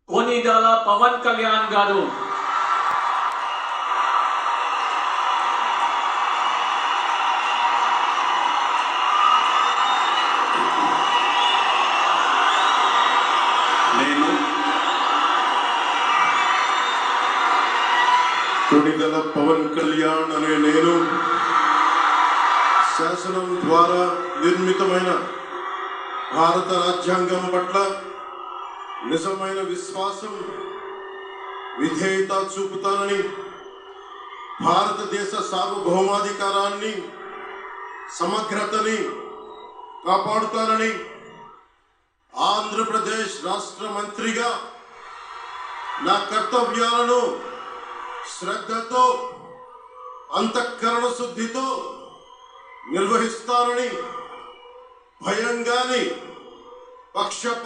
కొనిదల పవన్ కళ్యాణ్ గారు కొనిదల పవన్ కళ్యాణ్ అనే నేను శాసనం ద్వారా నిర్మితమైన భారత రాజ్యాంగం పట్ల నిజమైన విశ్వాసం విధేయత చూపుతానని, భారతదేశ సార్వభౌమాధికారాన్ని సమగ్రతని కాపాడుతానని, ఆంధ్రప్రదేశ్ రాష్ట్ర మంత్రిగా నా కర్తవ్యాలను శ్రద్ధతో అంతఃకరణ శుద్ధితో నిర్వహిస్తానని, భయం గాని పక్షపాత